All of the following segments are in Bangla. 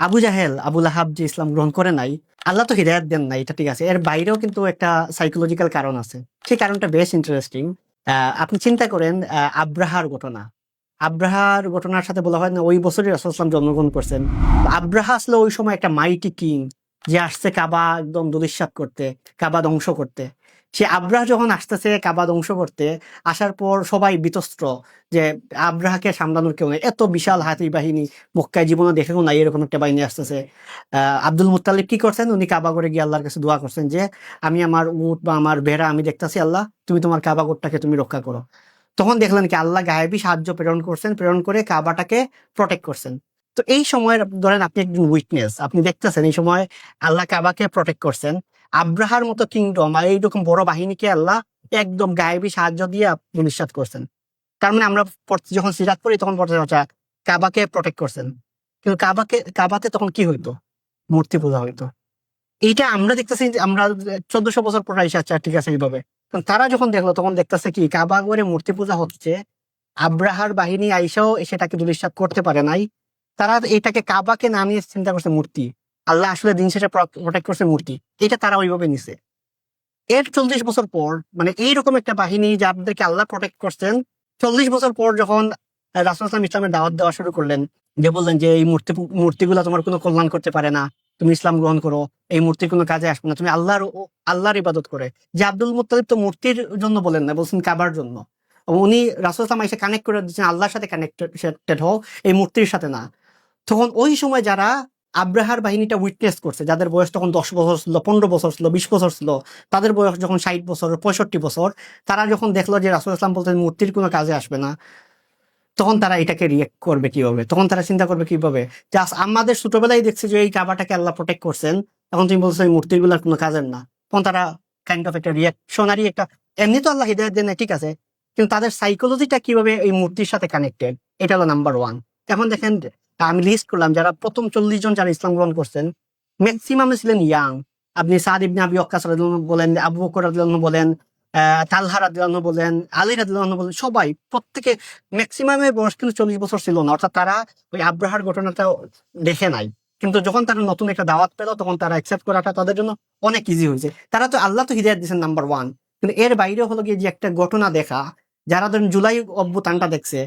আবু জাহেল আবু লাহাব যে ইসলাম গ্রহণ করে নাই, আল্লাহ তো হিদায়াত দেন নাই, এটা ঠিক আছে, এর বাইরেও কিন্তু একটা সাইকোলজিক্যাল কারণ আছে। সেই কারণটা বেশ ইন্টারেস্টিং। আপনি চিন্তা করেন, আব্রাহার ঘটনা, আব্রাহার ঘটনার সাথে বলা হয় না ওই বছরই রাসূল সাল্লাল্লাহু আলাইহি ওয়াসাল্লাম জন্মগ্রহণ করছেন। তো আব্রাহা আসলে ওই সময় একটা মাইটি কিং, যে আসছে কাবা একদম ধূলিসাৎ করতে, কাবা ধ্বংস করতে। সে আব্রাহা যখন আসতেছে কাবা ধ্বংস করতে, আসার পর সবাই বিতস্ত্র, যে আব্রাহাকে সামলানোর কেউ নেই, এত বিশাল হাতি বাহিনী মক্কায় জীবনে দেখেও নাই এরকম একটা বাহিনী আসতেছে। আব্দুল মুত্তালিব কি করছেন, উনি কাবা করে গিয়ে আল্লাহর কাছে দোয়া করছেন যে আমি আমার উট বা আমার ভেড়া আমি দেখতাছি, আল্লাহ তুমি তোমার কাবা কোটটাকে তুমি রক্ষা করো। তখন দেখলেন কি আল্লাহ গায়েবী সাহায্য প্রেরণ করছেন, প্রেরণ করে কাবাটাকে প্রটেক্ট করছেন। তো এই সময় ধরেন আপনি একজন উইটনেস, আপনি দেখতেছেন এই সময় আল্লাহ কাবাকে প্রটেক্ট করছেন। আব্রাহার মতো কিংডম আর এইরকম বড় বাহিনীকে আল্লাহ একদম গায়েবী সাহায্য দিয়ে নিঃসাত করছেন। তার মানে আমরা যখন সিরাত পড়ি তখন পড়তে হচ্ছে কাবাকে প্রটেক্ট করছেন। কিন্তু কাবাতে তখন কি হইতো? মূর্তি পূজা হইতো। এইটা আমরা দেখতেছি যে আমরা 1400 বছর পর এসে, আচ্ছা ঠিক আছে এইভাবে। কারণ তারা যখন দেখলো তখন দেখতেছে কি কাবা করে মূর্তি পূজা হচ্ছে, আব্রাহার বাহিনী আইসাও সেটাকে ধূলিসাৎ করতে পারে নাই। তারা এটাকে কাবাকে নামিয়ে চিন্তা করছে মূর্তি, আল্লাহ আসলে দিন শেষে প্রোটেক্ট করছে মূর্তি, এটা তারা ওইভাবে নিছে। এর 40 বছর পর, মানে এইরকম একটা বাহিনী যাদেরকে আল্লাহ প্রোটেক্ট করছেন, 40 বছর পর যখন রাসূল সাল্লাল্লাহু আলাইহি ওয়াসাল্লাম ইসলামের দাওয়াত দেওয়া শুরু করলেন, যে বললেন যে এই মূর্তিগুলো তোমার কোনো কল্যাণ করতে পারে না, তুমি ইসলাম গ্রহণ করো, এই মূর্তির কোনো কাজে আসবে না, তুমি আল্লাহর ইবাদত করে। যে আব্দুল মুত্তালিব তো মূর্তির জন্য বলেন না, বলছেন কাবার জন্য। এবং উনি রাসূল সাল্লাল্লাহু আলাইহি ওয়াসাল্লাম এসে কানেক্ট করে দিচ্ছেন আল্লাহর সাথে, কানেক্টেড হও, এই মূর্তির সাথে না। তখন ওই সময় যারা আব্রাহার বাহিনীটা উইটনেস করছে, যাদের বয়স তখন 10 বছর ছিল, 15 বছর ছিল, 20 বছর ছিল, তাদের বয়স যখন 60 বছর, 65 বছর, তারা যখন দেখলো যে রাসূল ইসলাম বলতেন মূর্তির কোনো কাজে আসবে না, তখন তারা এটাকে রিয়েক্ট করবে কিভাবে? তখন তারা চিন্তা করবে কিভাবে যে আমাদের ছোটবেলায় দেখছে যে এই কাবাটাকে আল্লাহ প্রোটেক্ট করছেন, এখন তুমি বলছো এই মূর্তিগুলোর কোনো কাজের না। তখন তারা কাইন্ড অফ একটা রিয়াকশনারি একটা, এমনি তো আল্লাহ হিদায়াত দেন না, ঠিক আছে, কিন্তু তাদের সাইকোলজিটা কিভাবে এই মূর্তির সাথে কানেক্টেড, এটা হলো নাম্বার ওয়ান। এখন দেখেন, আমি লিস্ট করলাম যারা প্রথম 40 জন যারা ইসলাম গ্রহণ করছেন, ম্যাক্সিমামে ছিলেন ইয়াং। আপনি সাদ ইবনে আবি ওয়াক্কাস রাদিয়াল্লাহু আনহু বলেন, আবু বকর রাদিয়াল্লাহু আনহু বলেন, তালহা রাদিয়াল্লাহু আনহু বলেন, আলী রাদিয়াল্লাহু আনহু বলেন, সবাই প্রত্যেকে ম্যাক্সিমামের বয়স কিন্তু 40 বছর ছিল না। অর্থাৎ তারা ওই আব্রাহার ঘটনাটা দেখে নাই, কিন্তু যখন তারা নতুন একটা দাওয়াত পেল তখন তারা অ্যাকসেপ্ট করাটা তাদের জন্য অনেক ইজি হয়েছে। তারা তো আল্লাহ তো হিদায়াত দিয়েছেন নাম্বার ওয়ান, কিন্তু এর বাইরে হলো গিয়ে যে একটা ঘটনা দেখা, যারা ধরেন জুলাই অভ্যুত্থানটা দেখছে,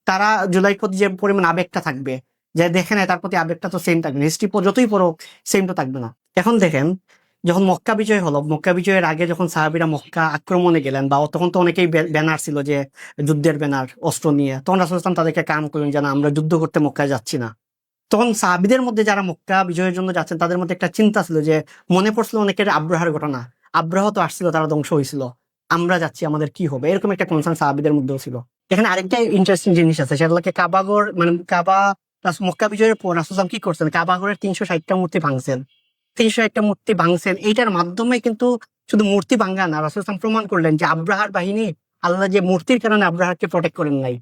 তারা জুলাই প্রতি যে পরিমাণ আবেগটা থাকবে, যে দেখে নেয় তার প্রতি আবেগটা তো সেম থাকবে, হিস্ট্রি যতই পড়ো সেম তো থাকবে না। এখন দেখেন, যখন মক্কা বিজয় হলো, মক্কা বিজয়ের আগে যখন সাহাবীরা মক্কা আক্রমণে গেলেন, বা তখন তো অনেকেই ব্যানার ছিল যে যুদ্ধের ব্যানার অস্ত্র নিয়ে, তখন রাসূল সাল্লাল্লাহু আলাইহি ওয়াসাল্লাম তাদেরকে কাম করলেন যে না, আমরা যুদ্ধ করতে মক্কায় যাচ্ছি না। তখন সাহাবীদের মধ্যে যারা মক্কা বিজয়ের জন্য যাচ্ছেন তাদের মধ্যে একটা চিন্তা ছিল, যে মনে পড়ছিল অনেকের আব্রাহার ঘটনা, আব্রাহ তো আসছিল, তারা ধ্বংস হয়েছিল, আমরা যাচ্ছি, আমাদের কি হবে, এরকম একটা কনসার্ন সাহাবীদের মধ্যেও ছিল। এখানে আরেকটা ইন্টারেস্টিং জিনিস আছে, সেটা হলো কাবাগর, মানে কাবা, মক্কা বিজয়ের পর রাসূল সাল্লাল্লাহু আলাইহি ওয়াসাল্লাম কি করছেন, কাবাগরের 360টা মূর্তি ভাঙছেন। 301টা মূর্তি ভাঙছেন, এইটার মাধ্যমে কিন্তু শুধু মূর্তি ভাঙ্গা না, রাসূল সাল্লাল্লাহু আলাইহি ওয়াসাল্লাম প্রমাণ করলেন যে আব্রাহার বাহিনী, আল্লাহ যে মূর্তির কারণে আব্রাহারকে প্রোটেক্ট করেন নাই,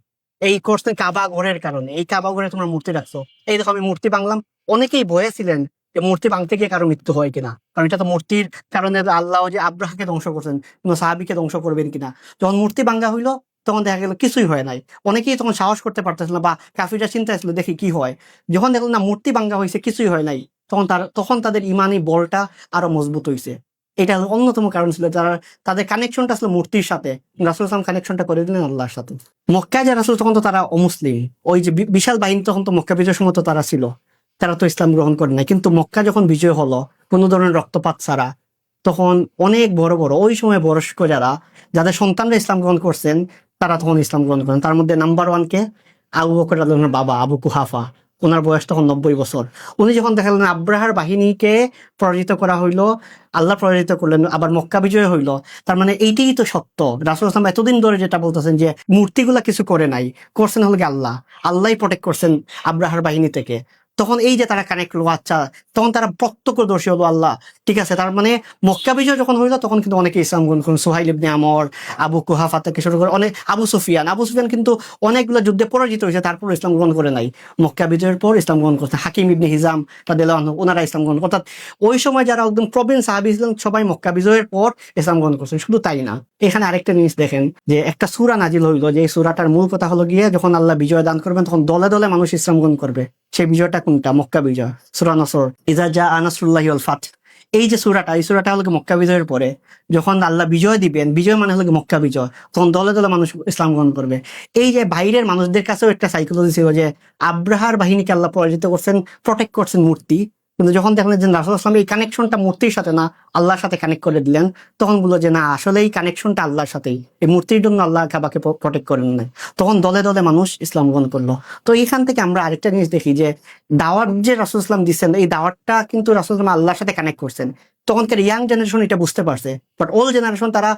এই করছেন কাবা ঘরের কারণে। এই কাবা ঘরে তোমরা মূর্তি রাখছো, এই দেখো আমি মূর্তি ভাঙলাম। অনেকেই ভয়ে ছিলেন যে মূর্তি ভাঙতে গিয়ে কারো মৃত্যু হয় কিনা, কারণ এটা তো মূর্তির কারণে আল্লাহ যে আব্রাহাকে ধ্বংস করছেন, কোনো সাহাবীকে ধ্বংস করবেন কিনা। যখন মূর্তি ভাঙ্গা হইলো তখন দেখা গেল কিছুই হয় নাই। অনেকেই তখন সাহস করতে পারতেছিল না, বা কাফিররা চিন্তা ছিল দেখি কি হয়। যখন দেখলো না মূর্তি ভাঙ্গা হয়েছে, কিছুই হয় নাই, তখন তাদের ইমানি বলটা আরো মজবুত হয়েছে। এটা হলো অন্যতম কারণ ছিল, যারা তাদের কানেকশনটা আসলে মূর্তির সাথে, রাসূল সাল্লাল্লাহু কানেকশনটা করে দিলেন আল্লাহর সাথে। মক্কায় যে রাসূল, তখন তো তারা অমুসলিম, ওই যে বিশাল বাহিনী তখন তো মক্কা বিজয়ের সময় তো তারা ছিল, তারা তো ইসলাম গ্রহণ করে নাই। কিন্তু মক্কা যখন বিজয় হলো কোনো ধরনের রক্তপাত ছাড়া, তখন অনেক বড় বড় ওই সময় বয়স্ক যারা, যাদের সন্তানরা ইসলাম গ্রহণ করছেন, তারা তখন ইসলাম গ্রহণ করেন। তার মধ্যে নাম্বার ওয়ান কে, আবু বকর রাদিয়াল্লাহু আনহুর বাবা আবু কুহাফা। ওনার বয়স তখন 90 বছর। উনি যখন দেখালেন আব্রাহার বাহিনীকে পরাজিত করা হইলো, আল্লাহ পরাজিত করলেন, আবার মক্কা বিজয় হইলো, তার মানে এইটাই তো সত্য। রাসূল সাল্লাল্লাহু আলাইহি ওয়াসাল্লাম এতদিন ধরে যেটা বলতেছেন যে মূর্তিগুলা কিছু করে নাই, করছেন হলো গিয়ে আল্লাহ, আল্লাহই প্রোটেক্ট করছেন আব্রাহার বাহিনী থেকে। তখন এই যে তারা কানেক্ট হলো, আচ্ছা, তখন তারা প্রত্যক্ষদর্শী হলো, আল্লাহ ঠিক আছে, তার মানে মক্কা বিজয় যখন হইলো তখন কিন্তু অনেকে ইসলাম গ্রহণ করেন। সোহাইল ইবনে আমর, আবু কুহাফা থেকে শুরু করে অনেক, আবু সুফিয়ান কিন্তু অনেকগুলো যুদ্ধে পরাজিত হয়েছে, তারপর ইসলাম গ্রহণ করে নাই। মক্কা বিজয়ের পর ইসলাম গ্রহণ করছে। হাকিম ইবনে হিজাম রাদিয়াল্লাহু আনহু, ওনারা ইসলাম গ্রহণ, অর্থাৎ ওই সময় যারা একদম প্রবীণ সাহাবী ছিলেন সবাই মক্কা বিজয়ের পর ইসলাম গ্রহণ করছেন। শুধু তাই না, এখানে আরেকটা জিনিস দেখেন যে একটা সূরা নাজিল হইলো, যে এই সূরাটার মূল কথা হলো গিয়ে যখন আল্লাহ বিজয় দান করবেন তখন দলে দলে মানুষ ইসলাম গ্রহণ করবে। সেই বিজয়টা কোনটা? মক্কা বিজয়, সূরা নসর, ইযা জাআ নাসরুল্লাহি ওয়াল ফাত। এই যে সূরাটা, এই সূরাটা হলো মক্কা বিজয়ের পরে, যখন আল্লাহ বিজয় দিবেন, বিজয় মানে হলো মক্কা বিজয়, তখন দলে দলে মানুষ ইসলাম গ্রহণ করবে। এই যে বাইরের মানুষদের কাছেও একটা সাইকোলজি ছিল যে আব্রাহার বাহিনীকে আল্লাহ পরাজিত করছেন, প্রোটেক্ট করছেন মূর্তি, কিন্তু যখন দেখলেন যে রাসূল সাল্লাল্লাহু আলাইহি ওয়াসাল্লাম এই কানেকশনটা মূর্তির সাথে না আল্লাহর সাথে কানেক্ট করে দিলেন, তখন বললো যে না, আসলে এই কানেকশনটা আল্লাহর সাথেই, এই মূর্তির জন্য আল্লাহ কাবাকে প্রোটেক্ট করেন না। তখন দলে দলে মানুষ ইসলাম গ্রহণ করলো। তো এইখান থেকে আমরা আরেকটা জিনিস দেখি যে দাওয়াত যে রাসূল ইসলাম দিচ্ছেন, এই দাওয়াতটা কিন্তু রাসূল ইসলাম আল্লাহর সাথে কানেক্ট করছেন। তখনকার ইয়াং জেনারেশন এটা বুঝতে পারছে, বাট ওল্ড জেনারেশন তারা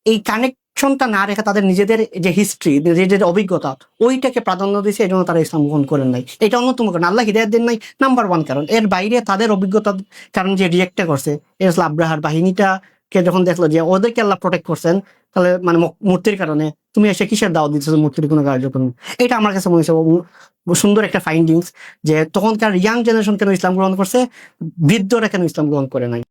এই কানেকশনটা না রেখে তাদের নিজেদের যে হিস্ট্রি, নিজেদের অভিজ্ঞতা, ওইটাকে প্রাধান্য দিয়েছে, এই জন্য তারা ইসলাম গ্রহণ করেন নাই। এটা অন্যতম কারণ, আল্লাহ হিদায়াত দেন নাই নাম্বার ওয়ান কারণ। এর বাইরে তাদের অভিজ্ঞতার কারণ যে রিয়েক্টটা করছে, এর আসলে আব্রাহার বাহিনীটাকে যখন দেখলো যে ওদেরকে আল্লাহ প্রোটেক্ট করছেন, তাহলে মানে মূর্তির কারণে তুমি এসে কিসের দাওয়াত দিচ্ছ, মূর্তির কোনো কার্যক্রম। এটা আমার কাছে মনে হয়েছে সুন্দর একটা ফাইন্ডিংস, যে তখনকার ইয়াং জেনারেশন কেন ইসলাম গ্রহণ করছে, বৃদ্ধরা কেন ইসলাম গ্রহণ করে নাই।